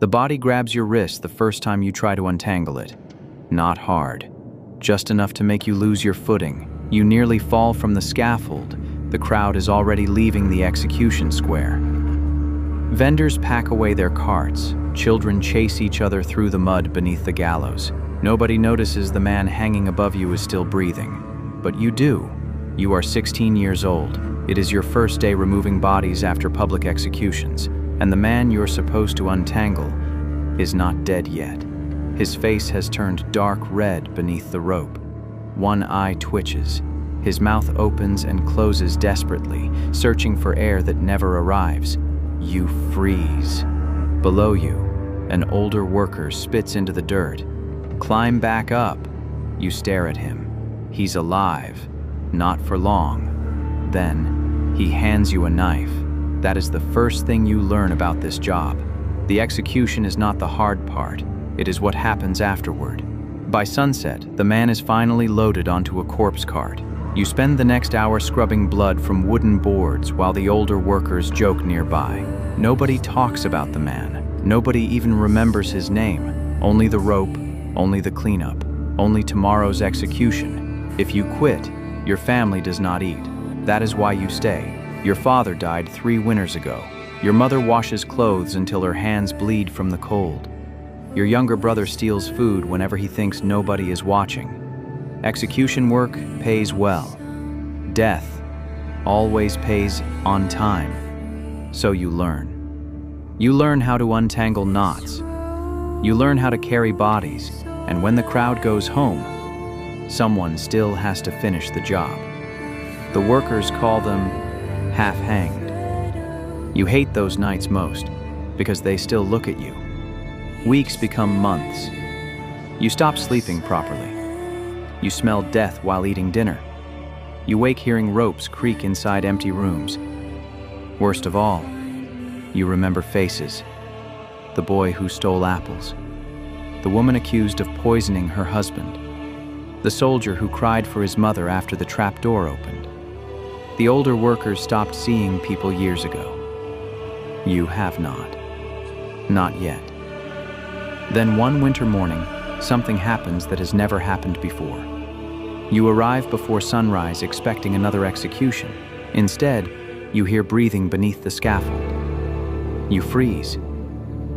The body grabs your wrist the first time you try to untangle it. Not hard. Just enough to make you lose your footing. You nearly fall from the scaffold. The crowd is already leaving the execution square. Vendors pack away their carts. Children chase each other through the mud beneath the gallows. Nobody notices the man hanging above you is still breathing. But you do. You are 16 years old. It is your first day removing bodies after public executions, and the man you're supposed to untangle is not dead yet. His face has turned dark red beneath the rope. One eye twitches. His mouth opens and closes desperately, searching for air that never arrives. You freeze. Below you, an older worker spits into the dirt. Climb back up. You stare at him. He's alive. Not for long. Then, he hands you a knife. That is the first thing you learn about this job. The execution is not the hard part. It is what happens afterward. By sunset, the man is finally loaded onto a corpse cart. You spend the next hour scrubbing blood from wooden boards while the older workers joke nearby. Nobody talks about the man. Nobody even remembers his name. Only the rope, only the cleanup, only tomorrow's execution. If you quit, your family does not eat. That is why you stay. Your father died 3 winters ago. Your mother washes clothes until her hands bleed from the cold. Your younger brother steals food whenever he thinks nobody is watching. Execution work pays well. Death always pays on time. So you learn. You learn how to untangle knots. You learn how to carry bodies, and when the crowd goes home, someone still has to finish the job. The workers call them half-hanged. You hate those nights most because they still look at you. Weeks become months. You stop sleeping properly. You smell death while eating dinner. You wake hearing ropes creak inside empty rooms. Worst of all, you remember faces. The boy who stole apples. The woman accused of poisoning her husband. The soldier who cried for his mother after the trap door opened. The older workers stopped seeing people years ago. You have not. Not yet. Then one winter morning, something happens that has never happened before. You arrive before sunrise expecting another execution. Instead, you hear breathing beneath the scaffold. You freeze.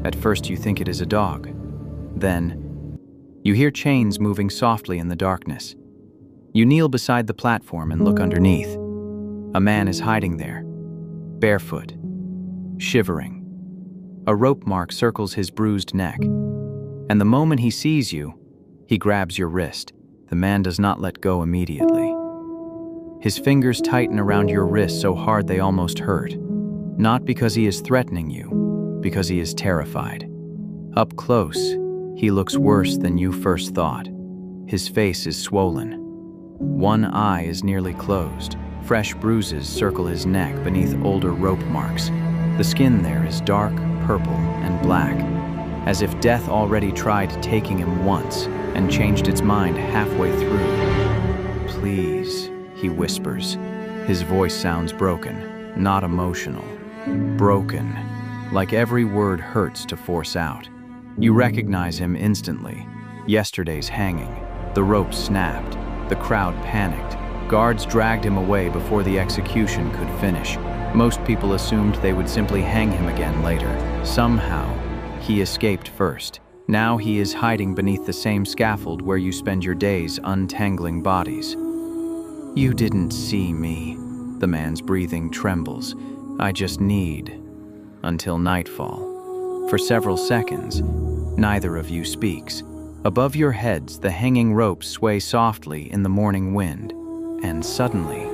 At first you think it is a dog. Then, you hear chains moving softly in the darkness. You kneel beside the platform and look underneath. A man is hiding there, barefoot, shivering. A rope mark circles his bruised neck. And the moment he sees you, he grabs your wrist. The man does not let go immediately. His fingers tighten around your wrist so hard they almost hurt. Not because he is threatening you, because he is terrified. Up close, he looks worse than you first thought. His face is swollen. One eye is nearly closed. Fresh bruises circle his neck beneath older rope marks. The skin there is dark, purple, and black, as if death already tried taking him once and changed its mind halfway through. "Please," he whispers. His voice sounds broken, not emotional. Broken, like every word hurts to force out. You recognize him instantly. Yesterday's hanging. The rope snapped. The crowd panicked. Guards dragged him away before the execution could finish. Most people assumed they would simply hang him again later. Somehow, he escaped first. Now he is hiding beneath the same scaffold where you spend your days untangling bodies. "You didn't see me." The man's breathing trembles. "I just need..." Until nightfall. For several seconds, neither of you speaks. Above your heads, the hanging ropes sway softly in the morning wind. And suddenly,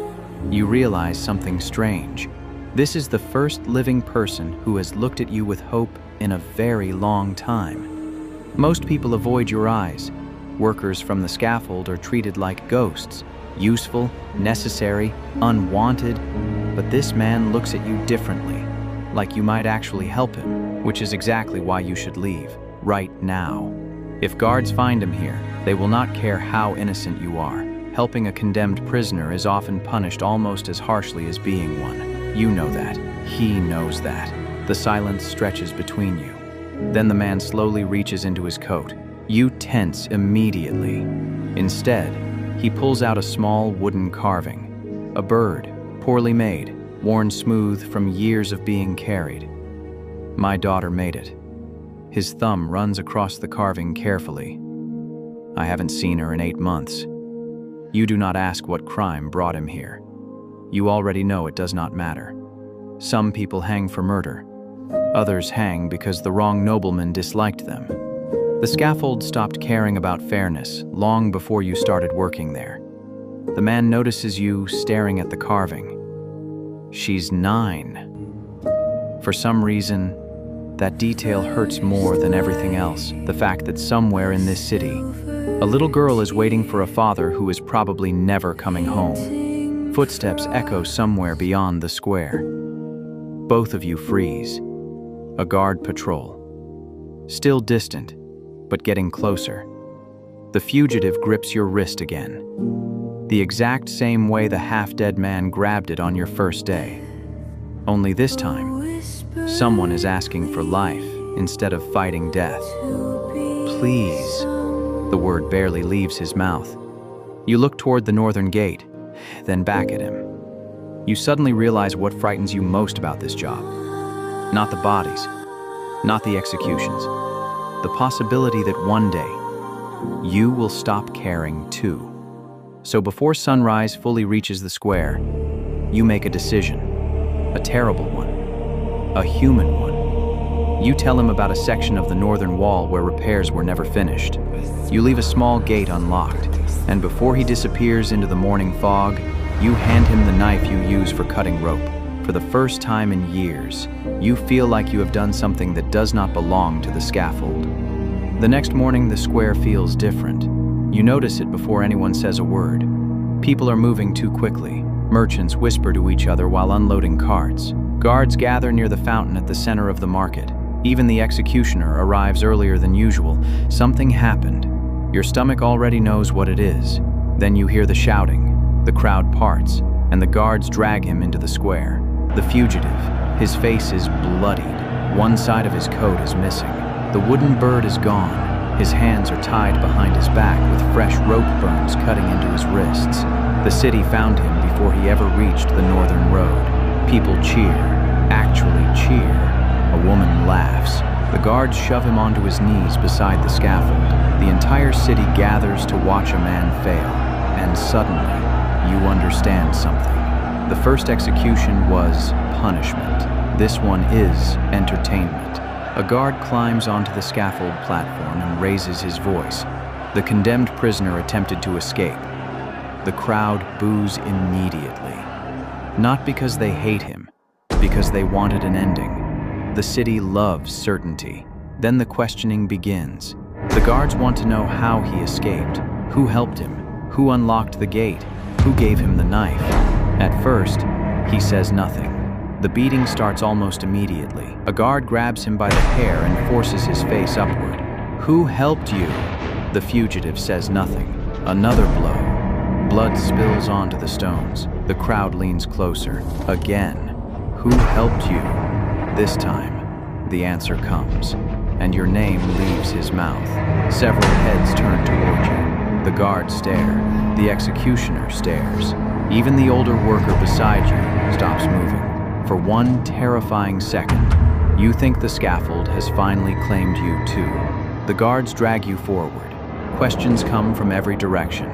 you realize something strange. This is the first living person who has looked at you with hope in a very long time. Most people avoid your eyes. Workers from the scaffold are treated like ghosts, useful, necessary, unwanted, but this man looks at you differently, like you might actually help him, which is exactly why you should leave, right now. If guards find him here, they will not care how innocent you are. Helping a condemned prisoner is often punished almost as harshly as being one. You know that. He knows that. The silence stretches between you. Then the man slowly reaches into his coat. You tense immediately. Instead, he pulls out a small wooden carving. A bird, poorly made, worn smooth from years of being carried. My daughter made it. His thumb runs across the carving carefully. I haven't seen her in 8 months. You do not ask what crime brought him here. You already know it does not matter. Some people hang for murder. Others hang because the wrong nobleman disliked them. The scaffold stopped caring about fairness long before you started working there. The man notices you staring at the carving. She's 9. For some reason, that detail hurts more than everything else. The fact that somewhere in this city, a little girl is waiting for a father who is probably never coming home. Footsteps echo somewhere beyond the square. Both of you freeze. A guard patrol. Still distant, but getting closer. The fugitive grips your wrist again. The exact same way the half-dead man grabbed it on your first day. Only this time, someone is asking for life instead of fighting death. Please. The word barely leaves his mouth. You look toward the northern gate, then back at him. You suddenly realize what frightens you most about this job. Not the bodies, not the executions. The possibility that one day, you will stop caring too. So before sunrise fully reaches the square, you make a decision. A terrible one. A human one. You tell him about a section of the northern wall where repairs were never finished. You leave a small gate unlocked, and before he disappears into the morning fog, you hand him the knife you use for cutting rope. For the first time in years, you feel like you have done something that does not belong to the scaffold. The next morning, the square feels different. You notice it before anyone says a word. People are moving too quickly. Merchants whisper to each other while unloading carts. Guards gather near the fountain at the center of the market. Even the executioner arrives earlier than usual. Something happened. Your stomach already knows what it is. Then you hear the shouting. The crowd parts, and the guards drag him into the square. The fugitive. His face is bloodied. One side of his coat is missing. The wooden bird is gone. His hands are tied behind his back with fresh rope burns cutting into his wrists. The city found him before he ever reached the northern road. People cheer. Actually cheer. A woman laughs. The guards shove him onto his knees beside the scaffold. The entire city gathers to watch a man fail. And suddenly, you understand something. The first execution was punishment. This one is entertainment. A guard climbs onto the scaffold platform and raises his voice. The condemned prisoner attempted to escape. The crowd boos immediately. Not because they hate him, because they wanted an ending. The city loves certainty. Then the questioning begins. The guards want to know how he escaped, who helped him, who unlocked the gate, who gave him the knife. At first, he says nothing. The beating starts almost immediately. A guard grabs him by the hair and forces his face upward. Who helped you? The fugitive says nothing. Another blow. Blood spills onto the stones. The crowd leans closer. Again. Who helped you? This time, the answer comes, and your name leaves his mouth. Several heads turn toward you. The guards stare. The executioner stares. Even the older worker beside you stops moving. For one terrifying second, you think the scaffold has finally claimed you too. The guards drag you forward. Questions come from every direction.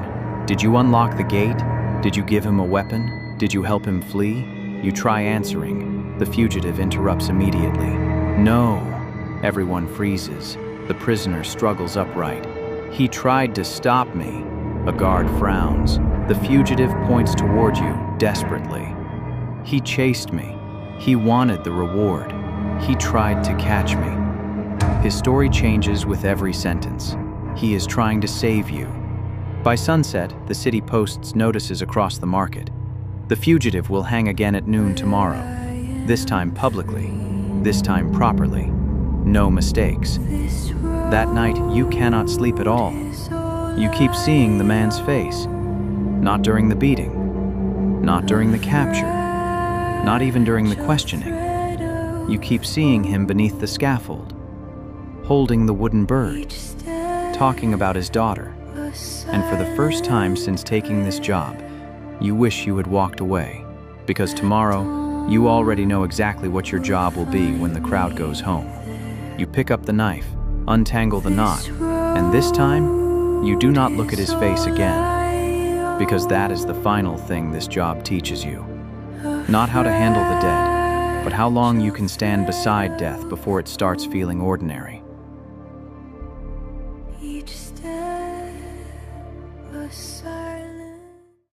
Did you unlock the gate? Did you give him a weapon? Did you help him flee? You try answering. The fugitive interrupts immediately. No. Everyone freezes. The prisoner struggles upright. He tried to stop me. A guard frowns. The fugitive points toward you desperately. He chased me. He wanted the reward. He tried to catch me. His story changes with every sentence. He is trying to save you. By sunset, the city posts notices across the market. The fugitive will hang again at noon tomorrow. This time publicly. This time properly. No mistakes. That night, you cannot sleep at all. You keep seeing the man's face. Not during the beating. Not during the capture. Not even during the questioning. You keep seeing him beneath the scaffold. holding the wooden bird, talking about his daughter. And for the first time since taking this job, you wish you had walked away, because tomorrow you already know exactly what your job will be when the crowd goes home. You pick up the knife, untangle the knot, and this time, you do not look at his face again, because that is the final thing this job teaches you. Not how to handle the dead, but how long you can stand beside death before it starts feeling ordinary.